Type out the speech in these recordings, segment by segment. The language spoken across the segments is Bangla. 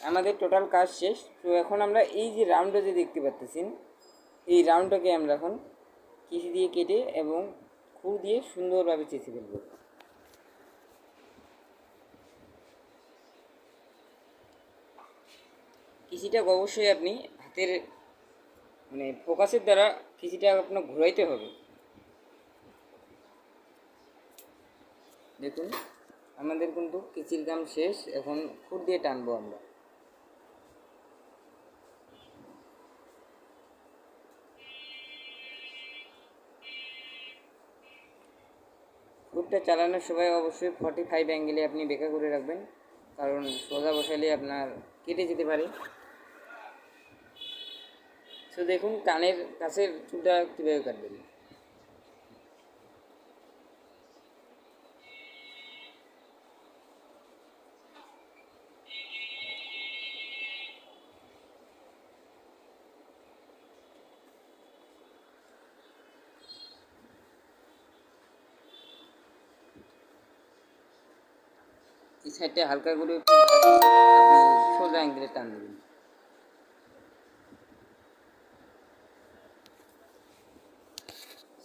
আমাদের টোটাল কাজ শেষ। তো এখন আমরা এই যে রাউন্ডটা যে দেখতে পাচ্ছেন, এই রাউন্ডটাকে আমরা এখন কিসি দিয়ে কেটে এবং খুর দিয়ে সুন্দরভাবে চেঁচে ফেলব। কিসিটা অবশ্যই আপনি হাতের মানে ফোকাসের দ্বারা কিসিটা আপনার ঘোরাইতে হবে। দেখুন আমাদের কিন্তু কিচির কাম শেষ, এখন খুর দিয়ে টানবো আমরা। খুরটা চালানোর সময় অবশ্যই 45 অ্যাঙ্গেলে আপনি বেঁকা করে রাখবেন, কারণ সোজা বসালে আপনার কেটে যেতে পারে। তো দেখুন কানের কাছের চুলটা কীভাবে কাটবেন। এই সাইডটা হালকা করে আপনি সোজা অ্যাঙ্গেলে টান দেবেন।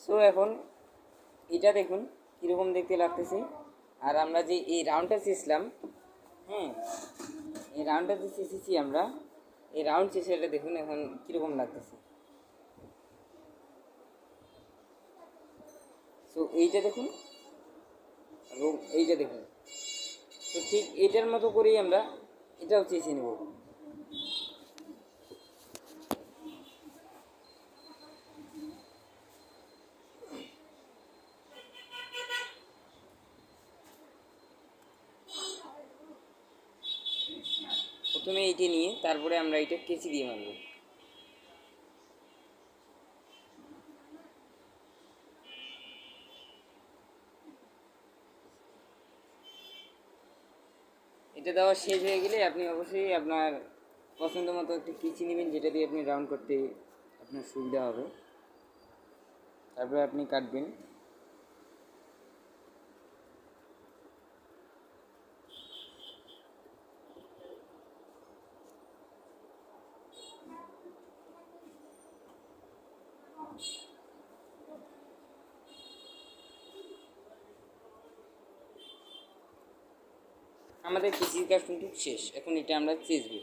সো এখন এটা দেখুন কীরকম দেখতে লাগতেছে। আর আমরা যে এই রাউন্ডটা চেয়েছিলাম, হ্যাঁ এই রাউন্ডটা যে চেয়েছি আমরা, এই রাউন্ড চেষেটা দেখুন এখন কীরকম লাগতেছে। সো এইটা দেখুন এবং এইটা দেখুন। তো ঠিক এটার মতো করেই আমরা এটাও চেষে নেব। প্রথমে এইটা নিয়ে তারপরে আমরা এটা কেচি দিয়ে মারব। এটা দেওয়া শেষ হয়ে গেলে আপনি অবশ্যই আপনার পছন্দ মতো একটি কেচি নেবেন, যেটা দিয়ে আপনি রাউন্ড করতে আপনার সুবিধা হবে। তারপরে আপনি কাটবেন। আমাদের কেচির কাজ কিন্তু শেষ, এখন এটা আমরা চেঁচবো।